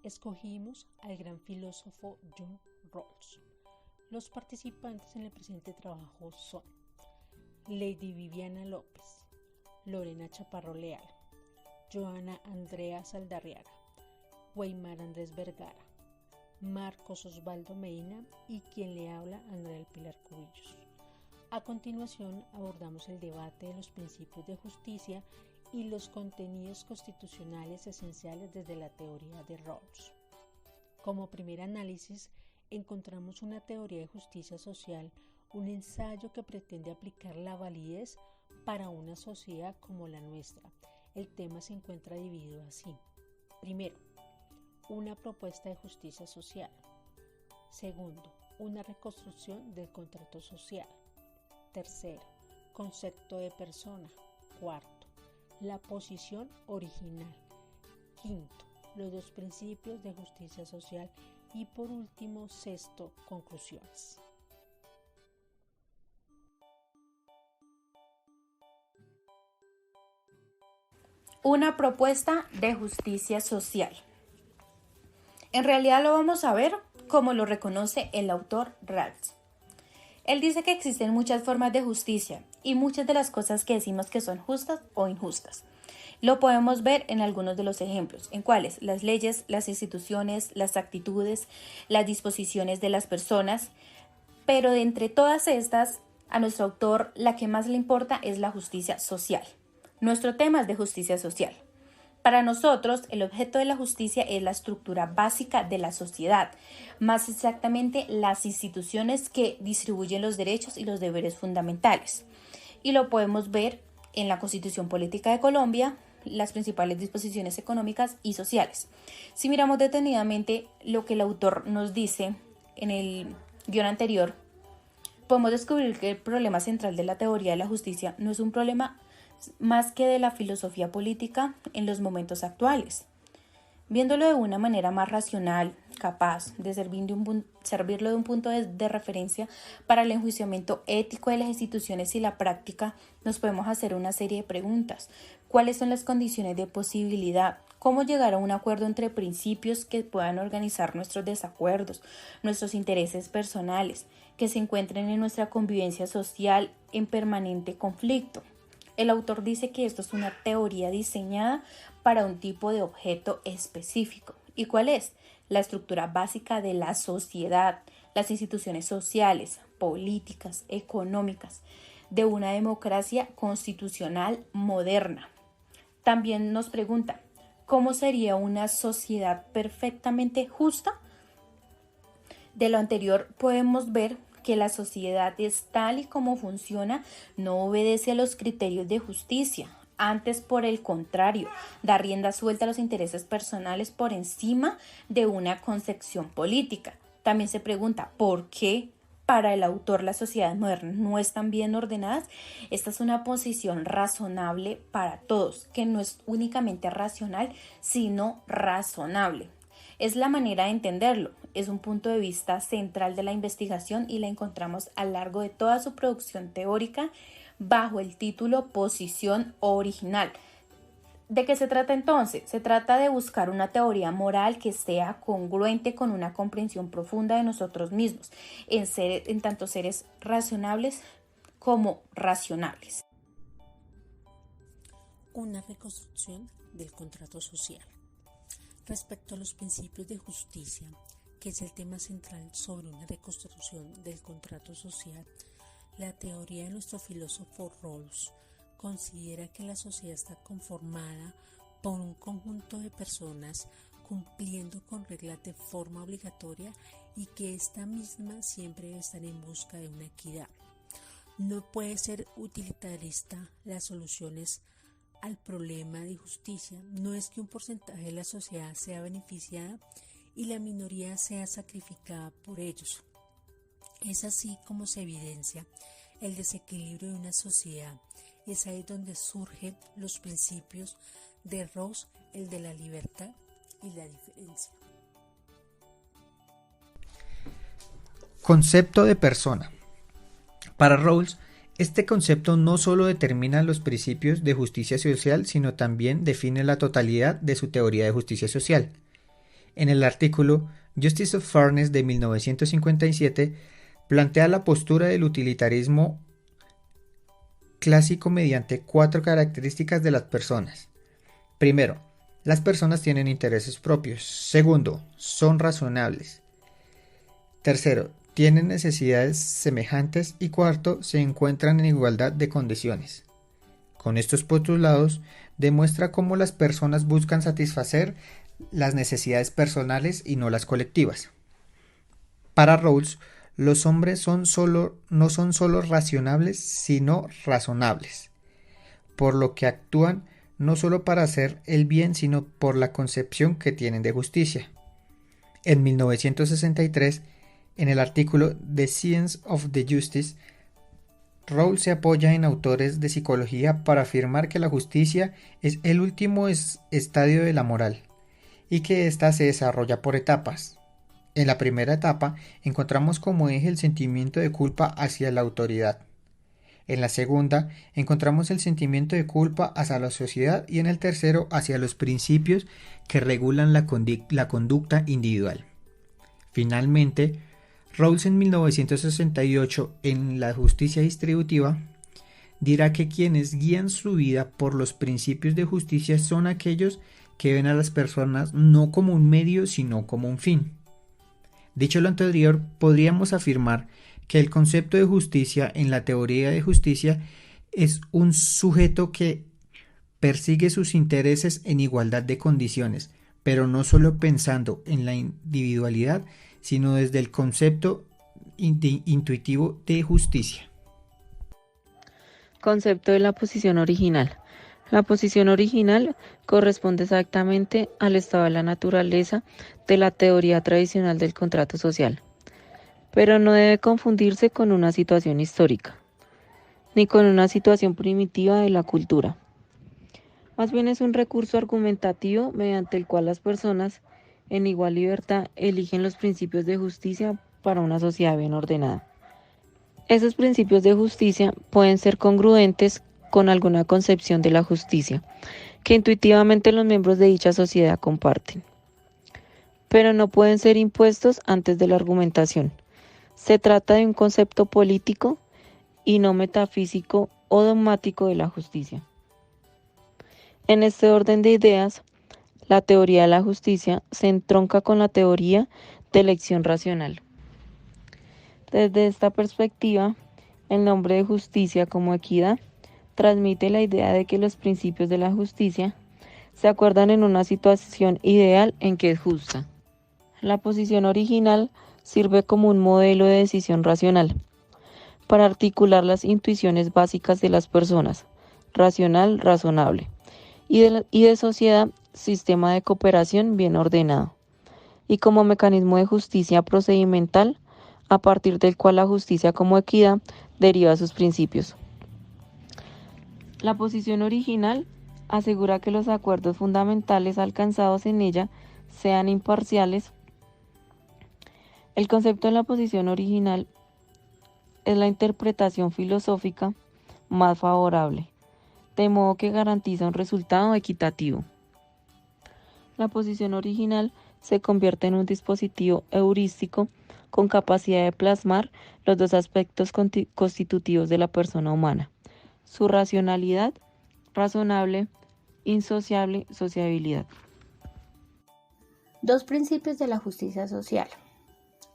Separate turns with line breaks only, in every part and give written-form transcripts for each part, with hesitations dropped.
escogimos al gran filósofo John Rawls. Los participantes en el presente trabajo son Lady Viviana López, Lorena Chaparro Leal, Joana Andrea Saldarriaga, Weimar Andrés Vergara, Marcos Osvaldo Medina y quien le habla, Andrea Pilar Cubillos. A continuación abordamos el debate de los principios de justicia y los contenidos constitucionales esenciales desde la teoría de Rawls. Como primer análisis, encontramos una teoría de justicia social, un ensayo que pretende aplicar la validez para una sociedad como la nuestra. El tema se encuentra dividido así. Primero, una propuesta de justicia social. Segundo, una reconstrucción del contrato social. Tercero, concepto de persona. Cuarto, la posición original. Quinto, los dos principios de justicia social. Y por último, sexto, conclusiones.
Una propuesta de justicia social. En realidad lo vamos a ver como lo reconoce el autor Rawls. Él dice que existen muchas formas de justicia y muchas de las cosas que decimos que son justas o injustas. Lo podemos ver en algunos de los ejemplos, en cuáles las leyes, las instituciones, las actitudes, las disposiciones de las personas, pero de entre todas estas, a nuestro autor la que más le importa es la justicia social. Nuestro tema es de justicia social. Para nosotros, el objeto de la justicia es la estructura básica de la sociedad, más exactamente las instituciones que distribuyen los derechos y los deberes fundamentales. Y lo podemos ver en la Constitución Política de Colombia, las principales disposiciones económicas y sociales. Si miramos detenidamente lo que el autor nos dice en el guión anterior, podemos descubrir que el problema central de la teoría de la justicia no es un problema más que de la filosofía política en los momentos actuales. Viéndolo de una manera más racional, capaz de servirlo de un punto de referencia para el enjuiciamiento ético de las instituciones y la práctica, nos podemos hacer una serie de preguntas. ¿Cuáles son las condiciones de posibilidad? ¿Cómo llegar a un acuerdo entre principios que puedan organizar nuestros desacuerdos, nuestros intereses personales, que se encuentren en nuestra convivencia social en permanente conflicto? El autor dice que esto es una teoría diseñada para un tipo de objeto específico. ¿Y cuál es? La estructura básica de la sociedad, las instituciones sociales, políticas, económicas, de una democracia constitucional moderna. También nos pregunta, ¿cómo sería una sociedad perfectamente justa? De lo anterior podemos ver que la sociedad es tal y como funciona, no obedece a los criterios de justicia. Antes, por el contrario, da rienda suelta a los intereses personales por encima de una concepción política. También se pregunta, ¿por qué para el autor las sociedades modernas no están bien ordenadas? Esta es una posición razonable para todos, que no es únicamente racional, sino razonable. Es la manera de entenderlo, es un punto de vista central de la investigación y la encontramos a lo largo de toda su producción teórica bajo el título Posición Original. ¿De qué se trata entonces? Se trata de buscar una teoría moral que sea congruente con una comprensión profunda de nosotros mismos, en tanto seres razonables como racionales.
Una reconstrucción del contrato social. Respecto a los principios de justicia, que es el tema central sobre una reconstrucción del contrato social, la teoría de nuestro filósofo Rawls considera que la sociedad está conformada por un conjunto de personas cumpliendo con reglas de forma obligatoria y que esta misma siempre debe estar en busca de una equidad. No puede ser utilitarista las soluciones al problema de justicia. No es que un porcentaje de la sociedad sea beneficiada y la minoría sea sacrificada por ellos. Es así como se evidencia el desequilibrio de una sociedad. Es ahí donde surgen los principios de Rawls, el de la libertad y la diferencia.
Concepto de persona. Para Rawls, este concepto no solo determina los principios de justicia social, sino también define la totalidad de su teoría de justicia social. En el artículo Justice of Fairness de 1957, plantea la postura del utilitarismo clásico mediante 4 características de las personas. Primero, las personas tienen intereses propios. Segundo, son razonables. Tercero, tienen necesidades semejantes. Y cuarto, se encuentran en igualdad de condiciones. Con estos postulados, demuestra cómo las personas buscan satisfacer las necesidades personales y no las colectivas. Para Rawls, los hombres no son solo racionables, sino razonables, por lo que actúan no solo para hacer el bien, sino por la concepción que tienen de justicia. En 1963, en el artículo The Science of the Justice, Rawls se apoya en autores de psicología para afirmar que la justicia es el último estadio de la moral y que ésta se desarrolla por etapas. En la primera etapa encontramos como eje el sentimiento de culpa hacia la autoridad. En la segunda encontramos el sentimiento de culpa hacia la sociedad y en el tercero hacia los principios que regulan la conducta individual. Finalmente, Rawls en 1968 en La justicia distributiva dirá que quienes guían su vida por los principios de justicia son aquellos que ven a las personas no como un medio sino como un fin. Dicho lo anterior, podríamos afirmar que el concepto de justicia en la teoría de justicia es un sujeto que persigue sus intereses en igualdad de condiciones, pero no solo pensando en la individualidad, sino desde el concepto intuitivo de justicia.
Concepto de la posición original. La posición original corresponde exactamente al estado de la naturaleza de la teoría tradicional del contrato social, pero no debe confundirse con una situación histórica, ni con una situación primitiva de la cultura. Más bien es un recurso argumentativo mediante el cual las personas, en igual libertad, eligen los principios de justicia para una sociedad bien ordenada. Esos principios de justicia pueden ser congruentes con alguna concepción de la justicia que intuitivamente los miembros de dicha sociedad comparten, pero no pueden ser impuestos antes de la argumentación. Se trata de un concepto político y no metafísico o dogmático de la justicia. En este orden de ideas, la teoría de la justicia se entronca con la teoría de elección racional. Desde esta perspectiva, el nombre de justicia como equidad transmite la idea de que los principios de la justicia se acuerdan en una situación ideal en que es justa. La posición original sirve como un modelo de decisión racional para articular las intuiciones básicas de las personas, racional, razonable, y de sociedad, sistema de cooperación bien ordenado, y como mecanismo de justicia procedimental, a partir del cual la justicia como equidad deriva sus principios. La posición original asegura que los acuerdos fundamentales alcanzados en ella sean imparciales. El concepto de la posición original es la interpretación filosófica más favorable, de modo que garantiza un resultado equitativo. La posición original se convierte en un dispositivo heurístico con capacidad de plasmar los dos aspectos constitutivos de la persona humana: su racionalidad, razonable, insociable, sociabilidad.
Dos principios de la justicia social.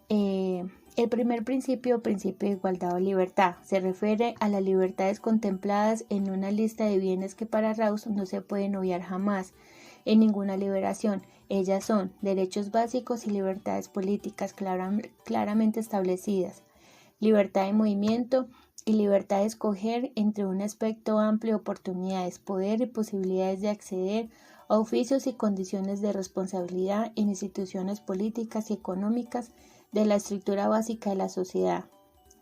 El primer principio de igualdad o libertad, se refiere a las libertades contempladas en una lista de bienes que para Rawls no se pueden obviar jamás en ninguna liberación. Ellas son derechos básicos y libertades políticas claramente establecidas, libertad de movimiento y libertad de escoger entre un espectro amplio de oportunidades, poder y posibilidades de acceder a oficios y condiciones de responsabilidad en instituciones políticas y económicas de la estructura básica de la sociedad,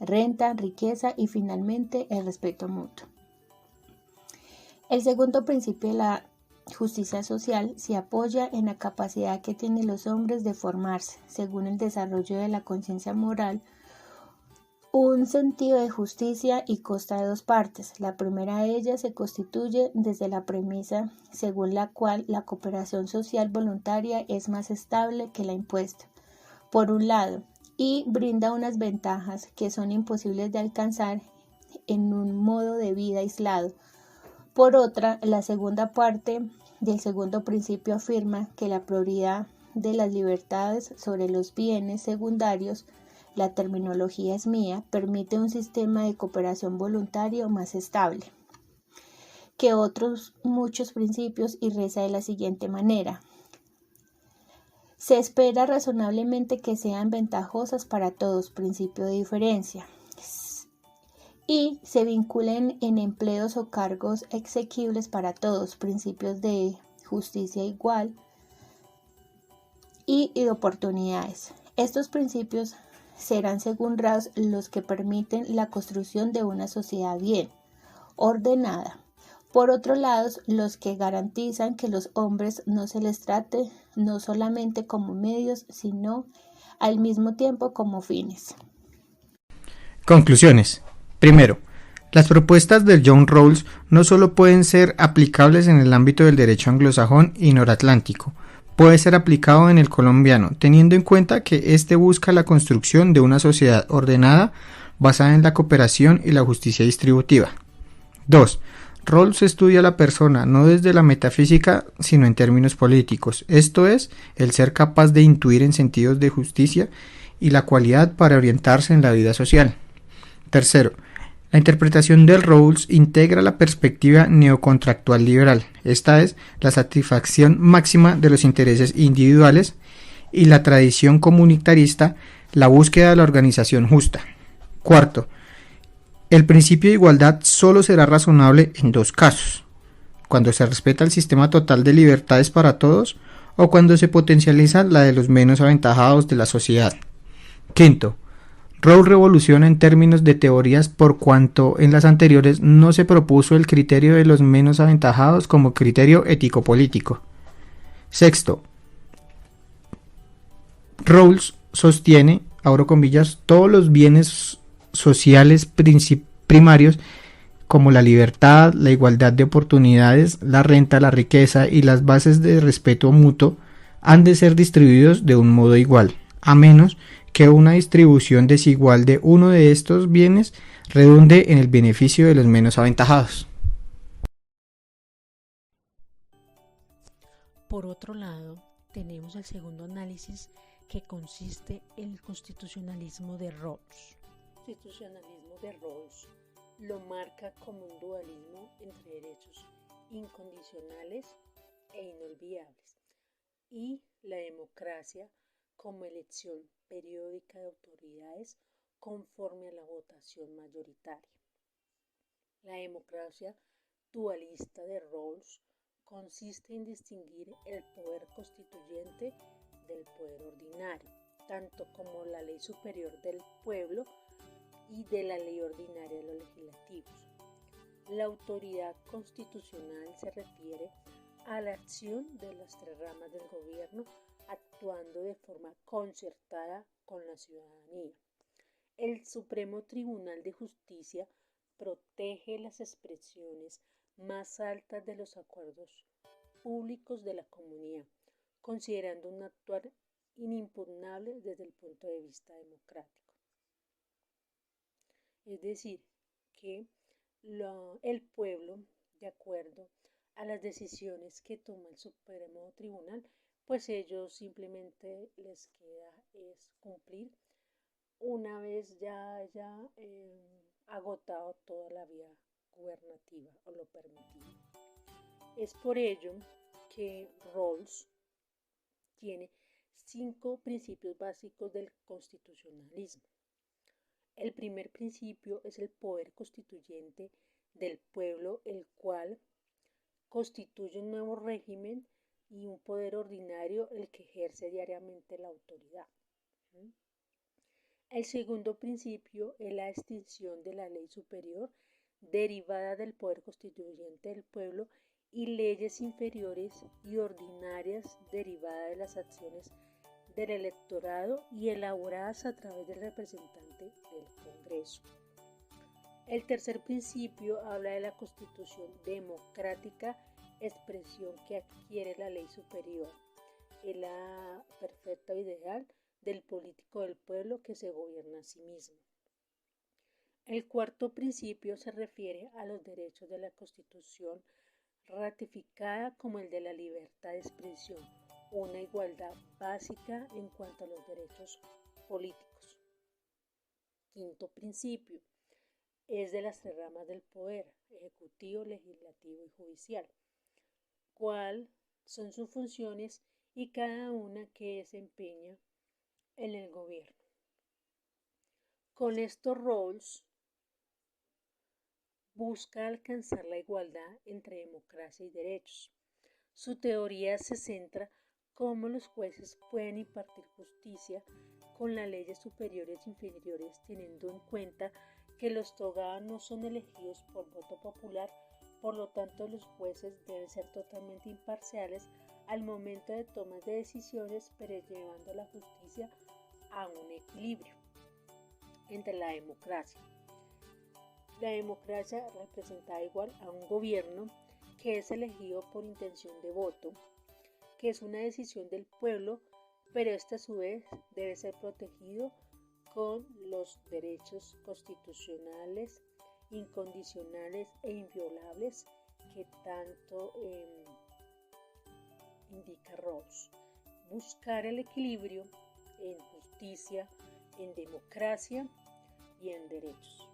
renta, riqueza y finalmente el respeto mutuo. El segundo principio de la justicia social se apoya en la capacidad que tienen los hombres de formarse según el desarrollo de la conciencia moral un sentido de justicia y consta de dos partes. La primera de ellas se constituye desde la premisa según la cual la cooperación social voluntaria es más estable que la impuesta, por un lado, y brinda unas ventajas que son imposibles de alcanzar en un modo de vida aislado. Por otra, la segunda parte del segundo principio afirma que la prioridad de las libertades sobre los bienes secundarios, la terminología es mía, permite un sistema de cooperación voluntario más estable que otros muchos principios y reza de la siguiente manera. Se espera razonablemente que sean ventajosas para todos, principio de diferencia, y se vinculen en empleos o cargos exequibles para todos, principios de justicia igual y de oportunidades. Estos principios serán según Rawls los que permiten la construcción de una sociedad bien ordenada. Por otro lado, los que garantizan que los hombres no se les trate no solamente como medios, sino al mismo tiempo como fines.
Conclusiones. Primero, las propuestas de John Rawls no solo pueden ser aplicables en el ámbito del derecho anglosajón y noratlántico, puede ser aplicado en el colombiano, teniendo en cuenta que éste busca la construcción de una sociedad ordenada basada en la cooperación y la justicia distributiva. 2. Rawls estudia a la persona no desde la metafísica, sino en términos políticos, esto es, el ser capaz de intuir en sentidos de justicia y la cualidad para orientarse en la vida social. Tercero, la interpretación de Rawls integra la perspectiva neocontractual liberal, esta es, la satisfacción máxima de los intereses individuales, y la tradición comunitarista, la búsqueda de la organización justa. Cuarto, el principio de igualdad solo será razonable en dos casos: cuando se respeta el sistema total de libertades para todos o cuando se potencializa la de los menos aventajados de la sociedad. Quinto, Rawls revoluciona en términos de teorías por cuanto en las anteriores no se propuso el criterio de los menos aventajados como criterio ético-político. Sexto, Rawls sostiene, abro comillas, todos los bienes sociales primarios como la libertad, la igualdad de oportunidades, la renta, la riqueza y las bases de respeto mutuo han de ser distribuidos de un modo igual, a menos que una distribución desigual de uno de estos bienes redunde en el beneficio de los menos aventajados.
Por otro lado, tenemos el segundo análisis que consiste en el constitucionalismo de Rawls. El constitucionalismo de Rawls lo marca como un dualismo entre derechos incondicionales e inolvidables y la democracia como elección periódica de autoridades conforme a la votación mayoritaria. La democracia dualista de Rawls consiste en distinguir el poder constituyente del poder ordinario, tanto como la ley superior del pueblo y de la ley ordinaria de los legislativos. La autoridad constitucional se refiere a la acción de las tres ramas del gobierno actuando de forma concertada con la ciudadanía. El Supremo Tribunal de Justicia protege las expresiones más altas de los acuerdos públicos de la comunidad, considerando un actuar inimpugnable desde el punto de vista democrático. Es decir, que el pueblo, de acuerdo a las decisiones que toma el Supremo Tribunal, pues ellos simplemente les queda es cumplir una vez ya haya agotado toda la vía gubernativa o lo permitido. Es por ello que Rawls tiene 5 principios básicos del constitucionalismo. El primer principio es el poder constituyente del pueblo, el cual constituye un nuevo régimen y un poder ordinario el que ejerce diariamente la autoridad. El segundo principio es la extinción de la ley superior derivada del poder constituyente del pueblo y leyes inferiores y ordinarias derivadas de las acciones del electorado y elaboradas a través del representante del Congreso. El tercer principio habla de la constitución democrática, expresión que adquiere la ley superior. Es la perfecta ideal del político del pueblo que se gobierna a sí mismo. El cuarto principio se refiere a los derechos de la Constitución ratificada como el de la libertad de expresión, una igualdad básica en cuanto a los derechos políticos. Quinto principio es de las tres ramas del poder, ejecutivo, legislativo y judicial. ¿Cuáles son sus funciones y cada una que desempeña en el gobierno? Con estos roles busca alcanzar la igualdad entre democracia y derechos. Su teoría se centra cómo los jueces pueden impartir justicia con las leyes superiores e inferiores, teniendo en cuenta que los togados no son elegidos por voto popular, por lo tanto los jueces deben ser totalmente imparciales al momento de tomas de decisiones, pero llevando la justicia a un equilibrio entre la democracia. La democracia representa igual a un gobierno que es elegido por intención de voto, que es una decisión del pueblo, pero este a su vez debe ser protegido con los derechos constitucionales, incondicionales e inviolables que tanto indica Rawls. Buscar el equilibrio en justicia, en democracia y en derechos.